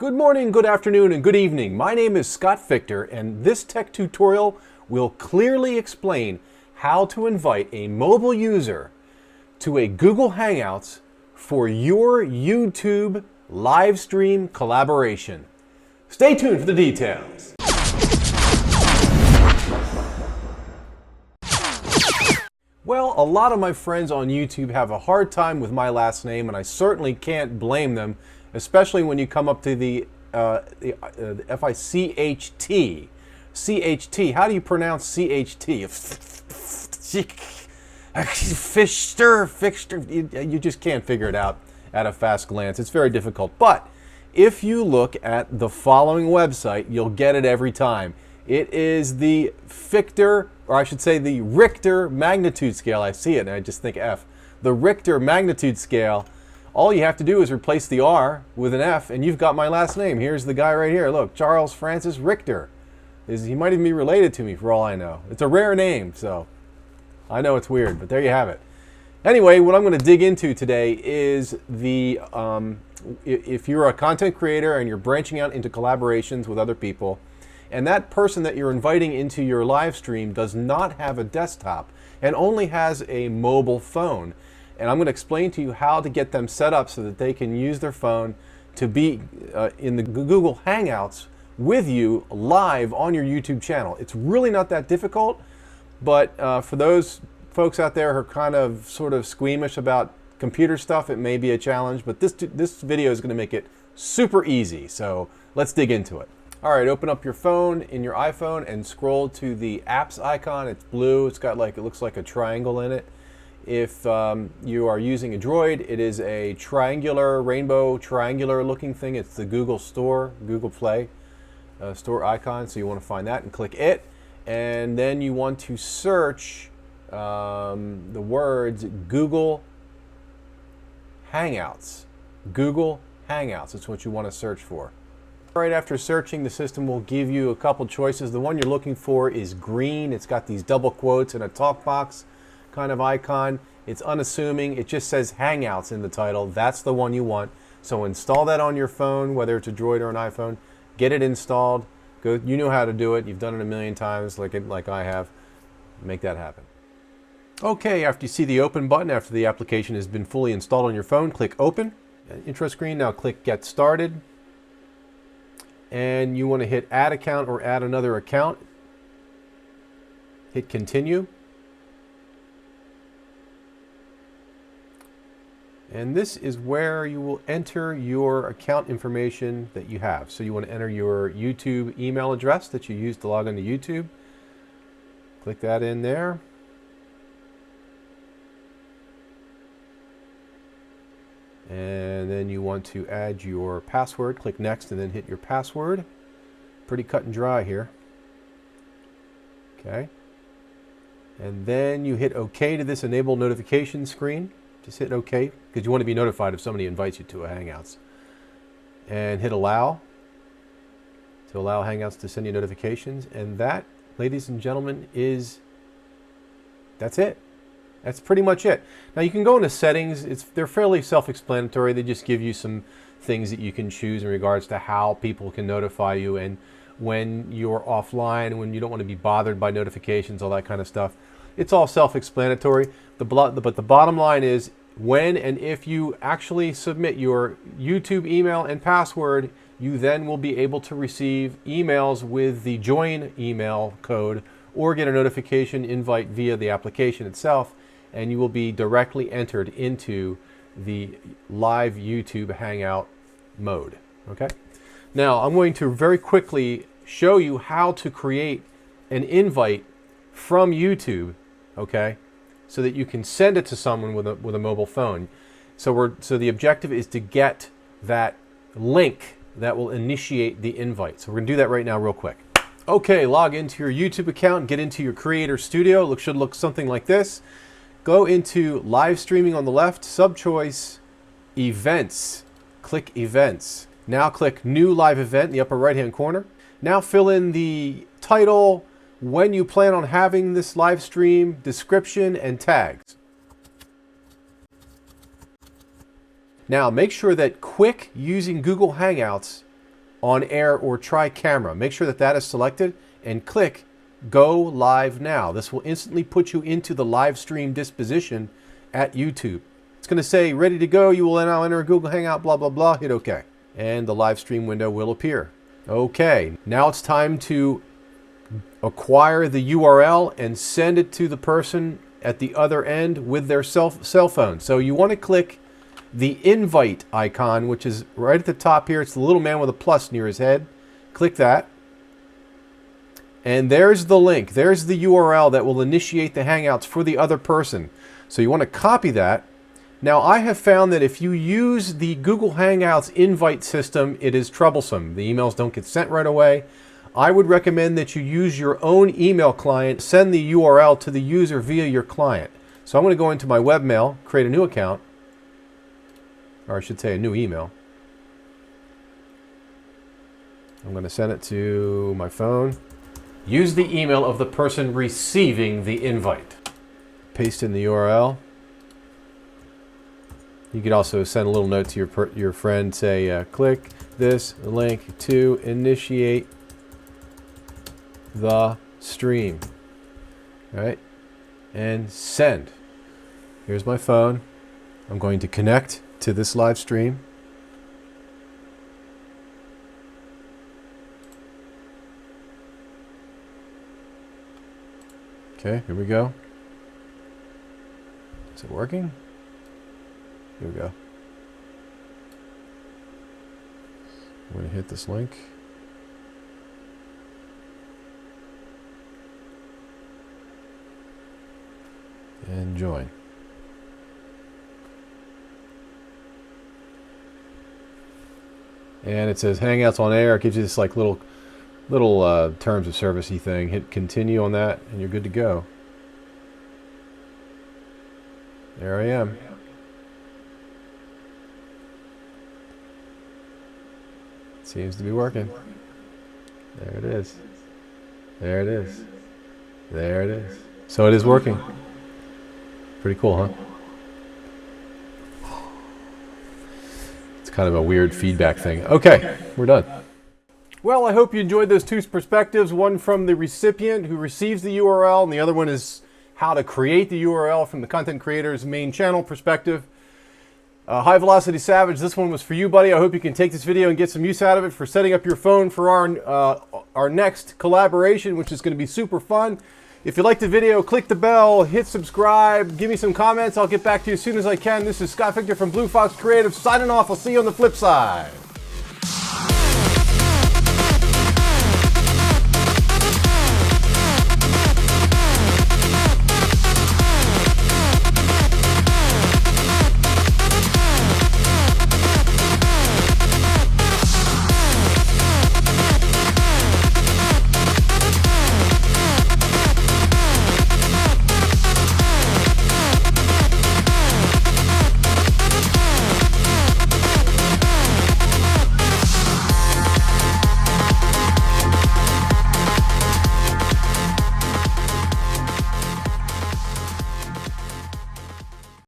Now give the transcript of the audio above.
Good morning, good afternoon, and good evening. My name is Scott Fichter, and this tech tutorial will clearly explain how to invite a mobile user to a Google Hangouts for your YouTube live stream collaboration. Stay tuned for the details. Well, a lot of my friends on YouTube have a hard time with my last name, and I certainly can't blame them, especially when you come up to the F-I-C-H-T. C-H-T. How do you pronounce C-H-T? Fichter. You just can't figure it out at a fast glance. It's very difficult. But if you look at the following website, you'll get it every time. It is the Fichter, or I should say the Richter magnitude scale. I see it and I just think F. The Richter magnitude scale. All you have to do is replace the R with an F and you've got my last name. Here's the guy right here. Look, Charles Francis Richter. He might even be related to me for all I know. It's a rare name, so I know it's weird, but there you have it. Anyway, what I'm going to dig into today is the if you're a content creator and you're branching out into collaborations with other people, and that person that you're inviting into your live stream does not have a desktop and only has a mobile phone. And I'm going to explain to you how to get them set up so that they can use their phone to be in the Google Hangouts with you live on your YouTube channel. It's really not that difficult, but for those folks out there who are kind of sort of squeamish about computer stuff, it may be a challenge, but this video is going to make it super easy. So let's dig into it. All right, open up your phone in your iPhone and scroll to the apps icon. It's blue. It's got it looks like a triangle in it. If you are using a Droid, it is a rainbow triangular looking thing. It's the Google Store, Google Play store icon. So you want to find that and click it. And then you want to search the words Google Hangouts. Google Hangouts. That's what you want to search for. Right after searching, the system will give you a couple choices. The one you're looking for is green. It's got these double quotes and a talk box kind of icon. It's unassuming. It just says Hangouts in the title. That's the one you want. So install that on your phone, whether it's a Droid or an iPhone. Get it installed. You know how to do it. You've done it a million times like I have. Make that happen. Okay, after you see the open button, after the application has been fully installed on your phone, click open. Intro screen, now click get started. And you want to hit add account or add another account. Hit continue. And this is where you will enter your account information that you have. So you want to enter your YouTube email address that you use to log into YouTube. Click that in there. And then you want to add your password. Click next and then hit your password. Pretty cut and dry here. Okay. And then you hit OK to this enable notification screen. Just hit OK because you want to be notified if somebody invites you to a Hangouts. And hit allow to allow Hangouts to send you notifications. And that, ladies and gentlemen, that's it. That's pretty much it. Now you can go into settings. They're fairly self-explanatory. They just give you some things that you can choose in regards to how people can notify you and when you're offline, when you don't want to be bothered by notifications, all that kind of stuff. It's all self-explanatory. But the bottom line is when and if you actually submit your YouTube email and password, you then will be able to receive emails with the join email code or get a notification invite via the application itself. And you will be directly entered into the live YouTube Hangout mode. Okay. Now I'm going to very quickly show you how to create an invite from YouTube. Okay, so that you can send it to someone with a mobile phone. So the objective is to get that link that will initiate the invite. So we're gonna do that right now, real quick. Okay, log into your YouTube account, get into your Creator Studio. Should look something like this. Go into live streaming on the left, sub-choice, events. Click events. Now click new live event in the upper right-hand corner. Now fill in the title, when you plan on having this live stream, description, and tags. Now make sure that quick using Google Hangouts on air or try camera. Make sure that that is selected and click Go Live Now. This will instantly put you into the live stream disposition at YouTube. It's going to say ready to go. You will now enter a Google Hangout, blah, blah, blah. Hit OK. And the live stream window will appear. OK, now it's time to acquire the URL and send it to the person at the other end with their cell phone. So you want to click the invite icon, which is right at the top here. It's the little man with a plus near his head. Click that. And there's the link. There's the URL that will initiate the Hangouts for the other person. So you want to copy that. Now, I have found that if you use the Google Hangouts invite system, it is troublesome. The emails don't get sent right away. I would recommend that you use your own email client, send the URL to the user via your client. So I'm going to go into my webmail, create a new account, or I should say a new email. I'm going to send it to my phone. Use the email of the person receiving the invite. Paste in the URL. You could also send a little note to your friend, say, click this link to initiate the stream. All right, and send. Here's my phone. I'm going to connect to this live stream. Okay, here we go. Is it working? Here we go. I'm going to hit this link. And join. And it says Hangouts on air. It gives you this like little terms of service-y thing. Hit continue on that and you're good to go. There I am. Seems to be working. There it is. There it is. There it is. So it is working. Pretty cool, huh? It's kind of a weird feedback thing. Okay, we're done. Well, I hope you enjoyed those two perspectives. One from the recipient who receives the URL, and the other one is how to create the URL from the content creator's main channel perspective. High Velocity Savage, this one was for you, buddy. I hope you can take this video and get some use out of it for setting up your phone for our next collaboration, which is going to be super fun. If you liked the video, click the bell, hit subscribe, give me some comments. I'll get back to you as soon as I can. This is Scott Fichter from Blue Fox Creative signing off. I'll see you on the flip side.